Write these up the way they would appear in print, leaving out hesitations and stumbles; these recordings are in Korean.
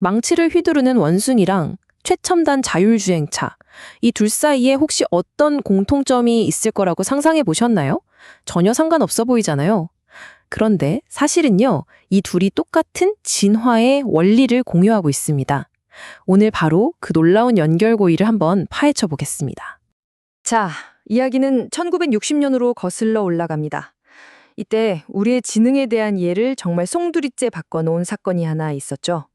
망치를 휘두르는 원숭이랑 최첨단 자율주행차, 이 둘 사이에 혹시 어떤 공통점이 있을 거라고 상상해 보셨나요? 전혀 상관없어 보이잖아요. 그런데 사실은요, 이 둘이 똑같은 진화의 원리를 공유하고 있습니다. 오늘 바로 그 놀라운 연결고리를 한번 파헤쳐 보겠습니다. 자, 이야기는 1960년으로 거슬러 올라갑니다. 이때 우리의 지능에 대한 이해를 정말 송두리째 바꿔놓은 사건이 하나 있었죠.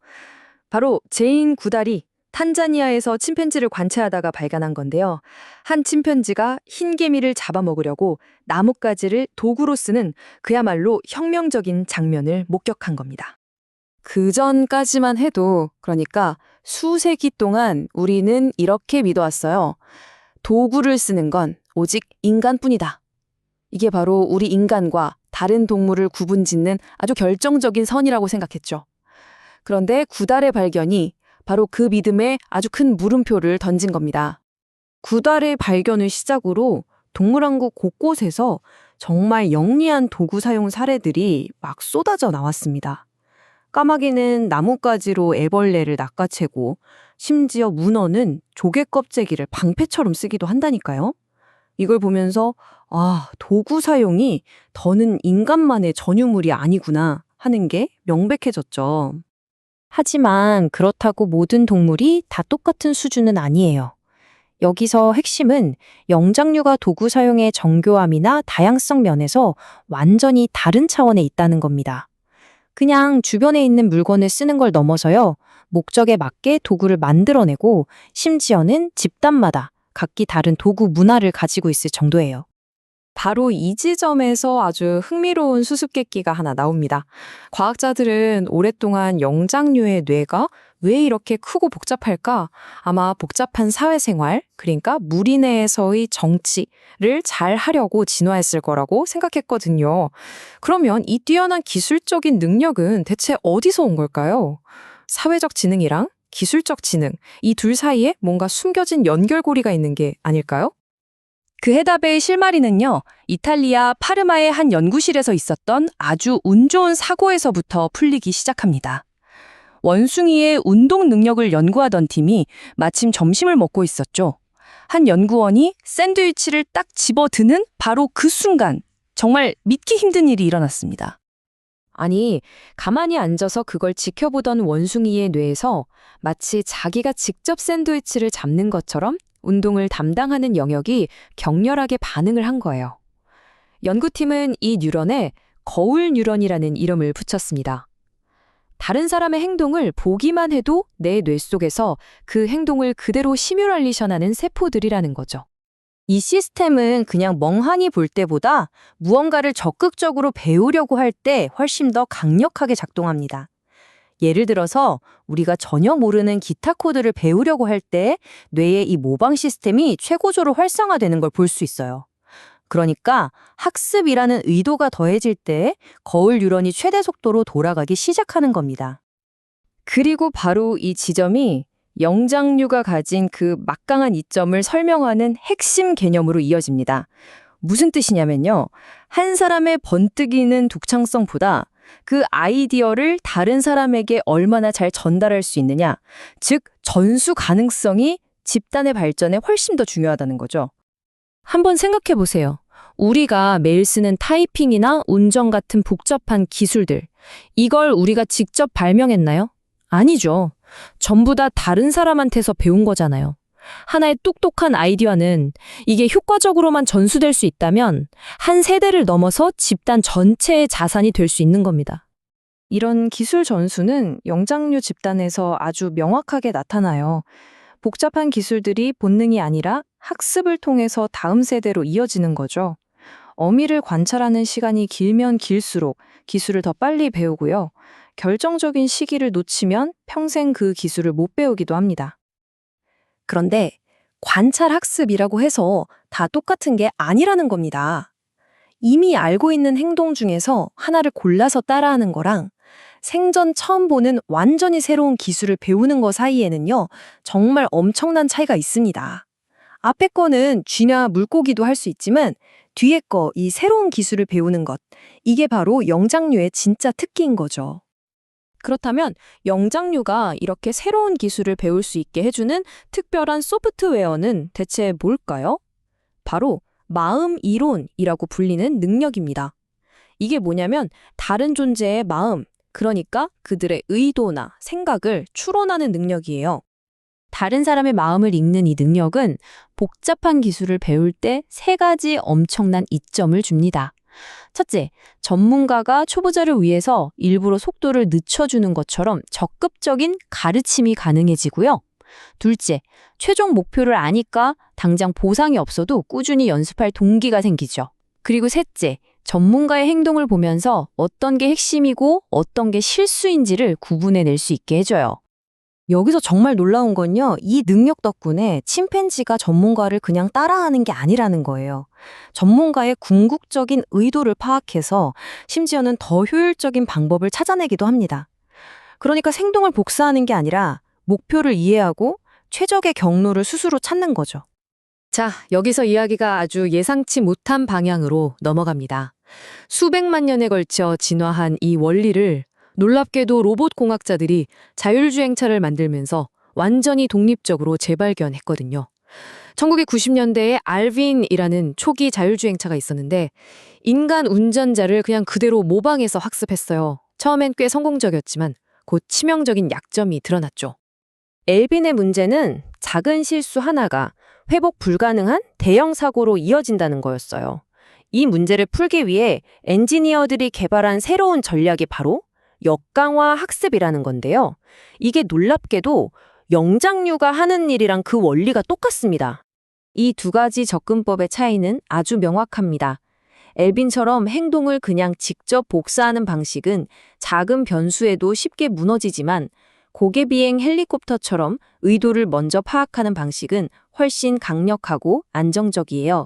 바로 제인 구달이 탄자니아에서 침팬지를 관찰하다가 발견한 건데요. 한 침팬지가 흰 개미를 잡아먹으려고 나뭇가지를 도구로 쓰는 그야말로 혁명적인 장면을 목격한 겁니다. 그 전까지만 해도, 그러니까 수세기 동안 우리는 이렇게 믿어왔어요. 도구를 쓰는 건 오직 인간뿐이다. 이게 바로 우리 인간과 다른 동물을 구분짓는 아주 결정적인 선이라고 생각했죠. 그런데 구달의 발견이 바로 그 믿음에 아주 큰 물음표를 던진 겁니다. 구달의 발견을 시작으로 동물왕국 곳곳에서 정말 영리한 도구 사용 사례들이 막 쏟아져 나왔습니다. 까마귀는 나뭇가지로 애벌레를 낚아채고 심지어 문어는 조개 껍데기를 방패처럼 쓰기도 한다니까요. 이걸 보면서 도구 사용이 더는 인간만의 전유물이 아니구나 하는 게 명백해졌죠. 하지만 그렇다고 모든 동물이 다 똑같은 수준은 아니에요. 여기서 핵심은 영장류가 도구 사용의 정교함이나 다양성 면에서 완전히 다른 차원에 있다는 겁니다. 그냥 주변에 있는 물건을 쓰는 걸 넘어서요, 목적에 맞게 도구를 만들어내고 심지어는 집단마다 각기 다른 도구 문화를 가지고 있을 정도예요. 바로 이 지점에서 아주 흥미로운 수수께끼가 하나 나옵니다. 과학자들은 오랫동안 영장류의 뇌가 왜 이렇게 크고 복잡할까? 아마 복잡한 사회생활, 그러니까 무리 내에서의 정치를 잘 하려고 진화했을 거라고 생각했거든요. 그러면 이 뛰어난 기술적인 능력은 대체 어디서 온 걸까요? 사회적 지능이랑 기술적 지능, 이 둘 사이에 뭔가 숨겨진 연결고리가 있는 게 아닐까요? 그 해답의 실마리는요, 이탈리아 파르마의 한 연구실에서 있었던 아주 운 좋은 사고에서부터 풀리기 시작합니다. 원숭이의 운동 능력을 연구하던 팀이 마침 점심을 먹고 있었죠. 한 연구원이 샌드위치를 딱 집어드는 바로 그 순간, 정말 믿기 힘든 일이 일어났습니다. 아니, 가만히 앉아서 그걸 지켜보던 원숭이의 뇌에서 마치 자기가 직접 샌드위치를 잡는 것처럼 운동을 담당하는 영역이 격렬하게 반응을 한 거예요. 연구팀은 이 뉴런에 거울 뉴런이라는 이름을 붙였습니다. 다른 사람의 행동을 보기만 해도 내 뇌 속에서 그 행동을 그대로 시뮬레이션하는 세포들이라는 거죠. 이 시스템은 그냥 멍하니 볼 때보다 무언가를 적극적으로 배우려고 할 때 훨씬 더 강력하게 작동합니다. 예를 들어서 우리가 전혀 모르는 기타 코드를 배우려고 할 때 뇌의 이 모방 시스템이 최고조로 활성화되는 걸 볼 수 있어요. 그러니까 학습이라는 의도가 더해질 때 거울 뉴런이 최대 속도로 돌아가기 시작하는 겁니다. 그리고 바로 이 지점이 영장류가 가진 그 막강한 이점을 설명하는 핵심 개념으로 이어집니다. 무슨 뜻이냐면요. 한 사람의 번뜩이는 독창성보다 그 아이디어를 다른 사람에게 얼마나 잘 전달할 수 있느냐, 즉 전수 가능성이 집단의 발전에 훨씬 더 중요하다는 거죠. 한번 생각해 보세요. 우리가 매일 쓰는 타이핑이나 운전 같은 복잡한 기술들, 이걸 우리가 직접 발명했나요? 아니죠. 전부 다 다른 사람한테서 배운 거잖아요. 하나의 똑똑한 아이디어는 이게 효과적으로만 전수될 수 있다면 한 세대를 넘어서 집단 전체의 자산이 될 수 있는 겁니다. 이런 기술 전수는 영장류 집단에서 아주 명확하게 나타나요. 복잡한 기술들이 본능이 아니라 학습을 통해서 다음 세대로 이어지는 거죠. 어미를 관찰하는 시간이 길면 길수록 기술을 더 빨리 배우고요. 결정적인 시기를 놓치면 평생 그 기술을 못 배우기도 합니다. 그런데 관찰 학습이라고 해서 다 똑같은 게 아니라는 겁니다. 이미 알고 있는 행동 중에서 하나를 골라서 따라하는 거랑 생전 처음 보는 완전히 새로운 기술을 배우는 거 사이에는요, 정말 엄청난 차이가 있습니다. 앞에 거는 쥐나 물고기도 할 수 있지만 뒤에 거, 이 새로운 기술을 배우는 것, 이게 바로 영장류의 진짜 특기인 거죠. 그렇다면 영장류가 이렇게 새로운 기술을 배울 수 있게 해주는 특별한 소프트웨어는 대체 뭘까요? 바로 마음 이론이라고 불리는 능력입니다. 이게 뭐냐면 다른 존재의 마음, 그러니까 그들의 의도나 생각을 추론하는 능력이에요. 다른 사람의 마음을 읽는 이 능력은 복잡한 기술을 배울 때 세 가지 엄청난 이점을 줍니다. 첫째, 전문가가 초보자를 위해서 일부러 속도를 늦춰주는 것처럼 적극적인 가르침이 가능해지고요. 둘째, 최종 목표를 아니까 당장 보상이 없어도 꾸준히 연습할 동기가 생기죠. 그리고 셋째, 전문가의 행동을 보면서 어떤 게 핵심이고 어떤 게 실수인지를 구분해낼 수 있게 해줘요. 여기서 정말 놀라운 건요, 이 능력 덕분에 침팬지가 전문가를 그냥 따라하는 게 아니라는 거예요. 전문가의 궁극적인 의도를 파악해서 심지어는 더 효율적인 방법을 찾아내기도 합니다. 그러니까 생동을 복사하는 게 아니라 목표를 이해하고 최적의 경로를 스스로 찾는 거죠. 자, 여기서 이야기가 아주 예상치 못한 방향으로 넘어갑니다. 수백만 년에 걸쳐 진화한 이 원리를 놀랍게도 로봇 공학자들이 자율주행차를 만들면서 완전히 독립적으로 재발견했거든요. 1990년대에 알빈이라는 초기 자율주행차가 있었는데 인간 운전자를 그냥 그대로 모방해서 학습했어요. 처음엔 꽤 성공적이었지만 곧 치명적인 약점이 드러났죠. 엘빈의 문제는 작은 실수 하나가 회복 불가능한 대형 사고로 이어진다는 거였어요. 이 문제를 풀기 위해 엔지니어들이 개발한 새로운 전략이 바로 역강화 학습이라는 건데요. 이게 놀랍게도 영장류가 하는 일이랑 그 원리가 똑같습니다. 이 두 가지 접근법의 차이는 아주 명확합니다. 엘빈처럼 행동을 그냥 직접 복사하는 방식은 작은 변수에도 쉽게 무너지지만 고개 비행 헬리콥터처럼 의도를 먼저 파악하는 방식은 훨씬 강력하고 안정적이에요.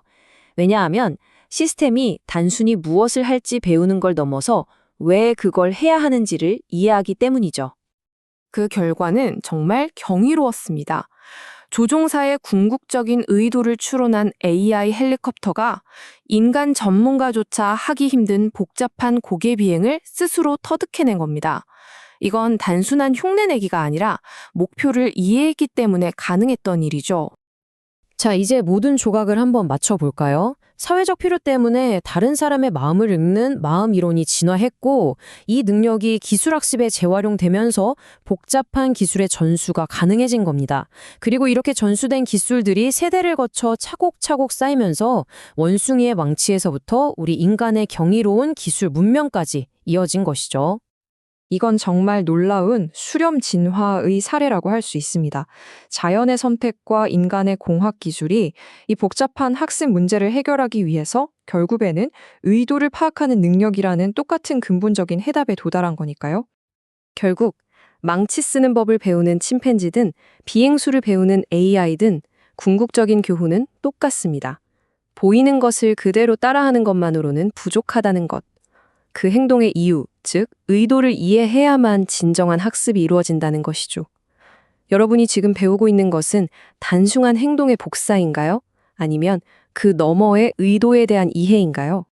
왜냐하면 시스템이 단순히 무엇을 할지 배우는 걸 넘어서 왜 그걸 해야 하는지를 이해하기 때문이죠. 그 결과는 정말 경이로웠습니다. 조종사의 궁극적인 의도를 추론한 AI 헬리콥터가 인간 전문가조차 하기 힘든 복잡한 고개 비행을 스스로 터득해낸 겁니다. 이건 단순한 흉내내기가 아니라 목표를 이해했기 때문에 가능했던 일이죠. 자, 이제 모든 조각을 한번 맞춰볼까요? 사회적 필요 때문에 다른 사람의 마음을 읽는 마음 이론이 진화했고, 이 능력이 기술학습에 재활용되면서 복잡한 기술의 전수가 가능해진 겁니다. 그리고 이렇게 전수된 기술들이 세대를 거쳐 차곡차곡 쌓이면서 원숭이의 망치에서부터 우리 인간의 경이로운 기술 문명까지 이어진 것이죠. 이건 정말 놀라운 수렴 진화의 사례라고 할 수 있습니다. 자연의 선택과 인간의 공학 기술이 이 복잡한 학습 문제를 해결하기 위해서 결국에는 의도를 파악하는 능력이라는 똑같은 근본적인 해답에 도달한 거니까요. 결국 망치 쓰는 법을 배우는 침팬지든 비행수를 배우는 AI든 궁극적인 교훈은 똑같습니다. 보이는 것을 그대로 따라하는 것만으로는 부족하다는 것. 그 행동의 이유, 즉 의도를 이해해야만 진정한 학습이 이루어진다는 것이죠. 여러분이 지금 배우고 있는 것은 단순한 행동의 복사인가요? 아니면 그 너머의 의도에 대한 이해인가요?